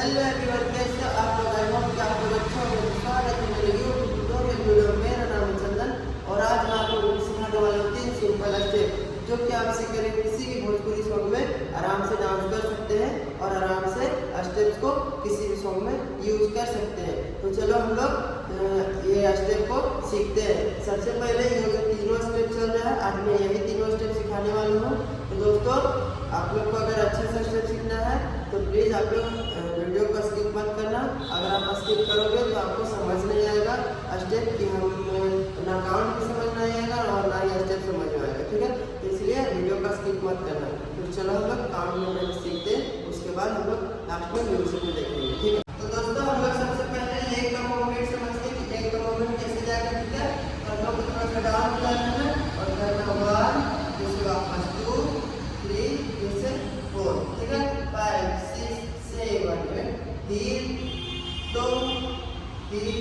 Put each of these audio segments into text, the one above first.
Hello everyone, कैसे हो आप लोग? आई होप कि आप लोग अच्छे होंगे। स्वागत है मेरे यूट्यूब ट्यूटोरियल वीडियो। मेरा नाम है चंदन और आज मैं आप लोगों को सिखाने वाला हूँ 3 सिंपल स्टेप जो कि आप सीखेंगे किसी भी भोजपुरी सॉन्ग में आराम से डांस कर सकते हैं और आराम से स्टेप्स को किसी भी सॉन्ग में यूज कर सकते हैं। तो चलो हम लोग ये स्टेप को सीखते हैं। सबसे पहले ये जो तीनों स्टेप चल रहा है, आज मैं यही तीनों स्टेप सिखाने वाला हूँ। तो दोस्तों, आप लोग को अगर अच्छे से स्टेप सीखना है तो प्लीज़ आप लोग वीडियो को स्किप मत करना। अगर आप स्किप करोगे तो आपको समझ नहीं आएगा स्टेप कि हम ना काउंट भी समझ नहीं आएगा और ना ही स्टेप समझ में आएगा, ठीक है? तो इसलिए वीडियो का स्किप मत करना। तो चलो हम लोग काउंट में पहले सीखते हैं, उसके बाद हम लोग लास्ट में म्यूजिक में देखेंगे, ठीक है? तो दोस्तों, हम लोग सबसे पहले लेग का मूवमेंट समझते हैं कि लेग का मूवमेंट कैसे जाएगा, ठीक है? तो हम लोग थोड़ा सा डाउन करना है और करना 1, उसके बाद 2, 3, फिर से 4, ठीक है? 5, 6, 7, 8, heel, toe, heel,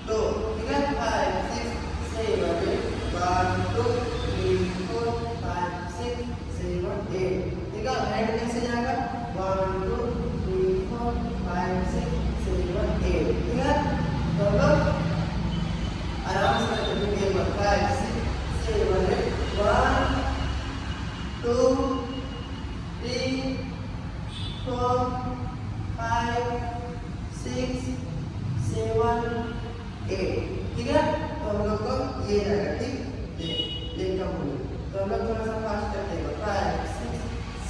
toe, ठीक है? 5, 6, 7, 8, 1, 2, 3, 4, 5, 6, 7, 8, ठीक है? हैंड कैसे जाएगा? 1, 2, 3, 4, 5, 6, 7, 8, ठीक है? तो हम लोग आराम से करेंगे 5, 6, 7, 8, 1, 2, 3, 4, 5, 6, 7, 8, ठीक है? तो हम लोग को ये जाएगा, ठीक? लेग का मूवमेंट। तो हम लोग थोड़ा सा फास्ट करते हैं। 5, 6,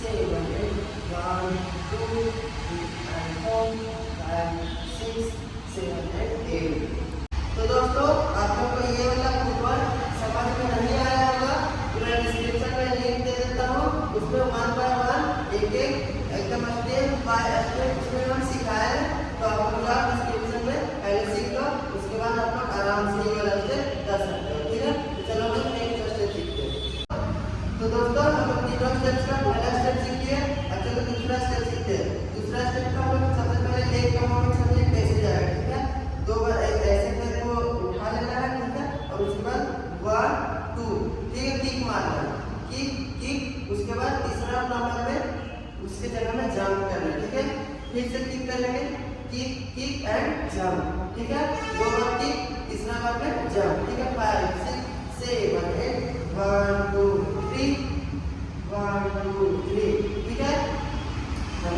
7, 8, 1, 2, 3, 4, 5, 6, 7, 8। तो दोस्तों, आप लोग को ये वाला फुटबॉल समझ में नहीं आया होगा, तो मैं डिस्क्रिप्शन में लिंक दे देता हूँ, उसमें 1 by 1 एक एकदम स्टेप बाय स्टेप उसमें हम सिखाए हैं। तो आप लोग डिस्क्रिप्शन में पहले सीख लो, उसके बाद आप लोग आराम से ये वाला स्टेप कर सकते हो, ठीक है? तो चलो हम लोग नेक्स्ट स्टेप सीखते हैं। तो दोस्तों, हम लोग तीनों स्टेप्स का पहला स्टेप सीख लिए। अब चलो दूसरा स्टेप सीखते हैं। दूसरा स्टेप का हम लोग सबसे पहले लेग का मूवमेंट समझे कैसे जाएगा, ठीक है? 2 बार ऐसे पैर को उठा लेना है, ठीक है? और उसके बाद 1, 2, ठीक है? किक मारना है, किक, उसके बाद तीसरा नंबर में उसके जगह में जंप करना है, ठीक है? फिर से किक करेंगे, किक एंड जंप, ठीक है? 2 बार किक, तीसरा बार में जंप, ठीक है? 5, 6, 7, 8, 1, 2, 3, 1, 2, 3, ठीक है?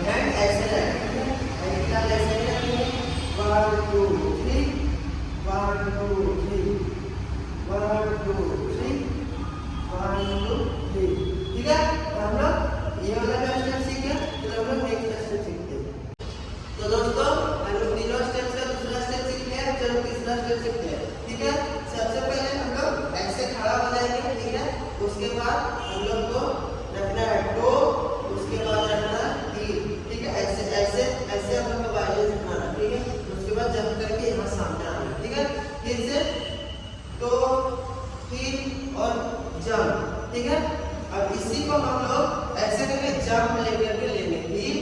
हैंड ऐसे रहेगा, ठीक है? फिलहाल ऐसे रखेंगे। 1, 2, 3, 1, 2, 3, 1, 2, 3, 1, 2, 3, ठीक है? तो हम लोग ये वाला जो स्टेप सीख गए, तो हम लोग नेक्स्ट स्टेप सीखते हैं। तो दोस्तों, हम लोग तीनों स्टेप का दूसरा स्टेप सीख लिया, चलो तीसरा स्टेप सीखते हैं, ठीक है? सबसे पहले हम लोग ऐसे खड़ा हो जाएंगे, ठीक है? उसके बाद हम लोग को रखना है टो, उसके बाद रखना है हील, ठीक है? ऐसे ऐसे ऐसे हम लोग को बाजू से उठाना, ठीक है? उसके बाद जंप करके यहाँ सामने आना, ठीक है? फिर से टो, हील और जंप, ठीक है? अब इसी को हम लोग ऐसे करके जंप लेकर के लेंगे, हील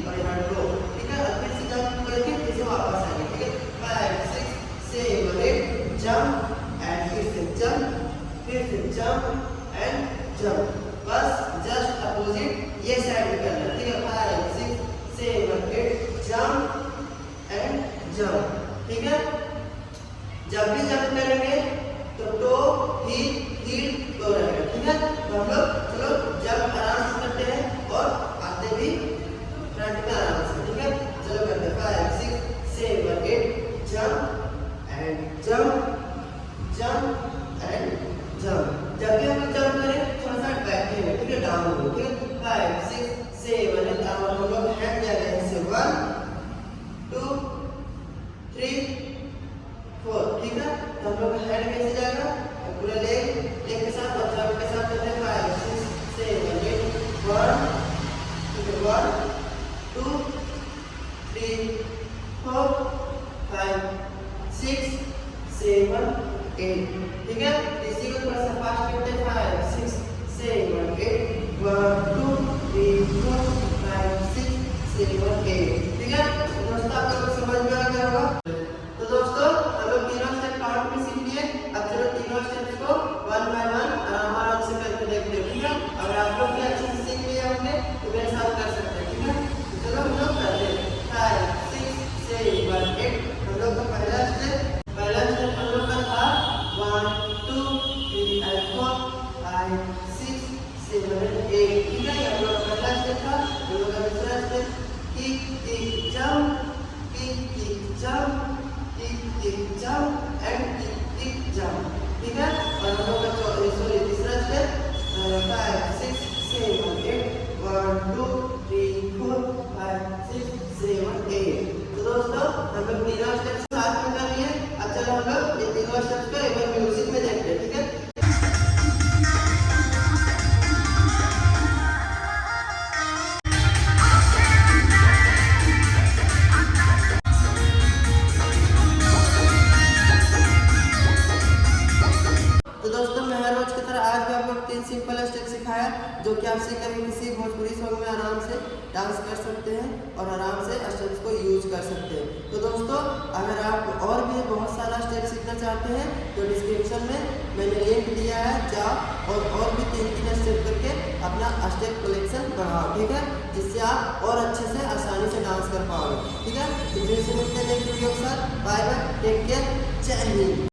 और यहाँ टो, ठीक है? और फिर से जंप करके फिर से वापस आएंगे, ठीक है? 5, 6, 7, 8, जंप एंड फिर से जंप, फिर से जंप एंड जंप। बस जस्ट अपोजिट ये साइड में करना है, ठीक है? 5, 6, 7, 8, जंप एंड जंप, ठीक है? जब भी जंप करेंगे तो टो, हील, टो रहेगा, ठीक है? तो हम लोग चलो जंप आराम से करते हैं और आते भी फ्रंट में आराम से, ठीक है? चलो करते हैं। 5, 6, 7, 8, jump and jump, jump and jump. जब भी हम लोग जंप करें थोड़ा सा बैठेंगे, ठीक है? डाउन हो, ठीक है? 5, 6, 7, 8, और हम लोग हैंड जाएगा ऐसे 1, 2, 3, 4, ठीक है? तो हम लोग हैंड कैसे जाएगा? पूरा लेग के साथ और जंप के साथ करते हैं। 5, 6, 7 8। ठीक है, हम लोग का पहला स्टेप था। हम लोग का दूसरा step kick kick jump, kick kick jump, kick kick jump and kick kick jump. ठीक है, और हम लोग का तीसरा स्टेप 5 6 7 8 1 2 3 4 5 6 7 8। तो दोस्तों हम लोग तीनों स्टेप साथ में कर लिए। अब चलो हम लोग ये तीनों स्टेप्स को एक बार म्यूजिक में देखते हैं। ठीक है, तो दोस्तों मैं हर रोज की तरह आज भी आप लोग 3 सिंपल स्टेप सिखाया, जो कि आप सीखकर किसी भोजपुरी सॉन्ग में आराम से डांस कर सकते हैं और आराम से स्टेप्स को यूज कर सकते हैं। तो दोस्तों अगर आप और भी बहुत सारा स्टेप सीखना चाहते हैं तो डिस्क्रिप्शन में मैंने लिंक दिया है, जाओ और भी 3 स्टेप करके अपना स्टेप कलेक्शन बढ़ाओ। ठीक है, जिससे आप और अच्छे से आसानी से डांस कर पाओगे। ठीक है, तो फिर से मिलते हैं नेक्स्ट वीडियो के साथ। बाय बाय, टेक केयर, जय हिंद।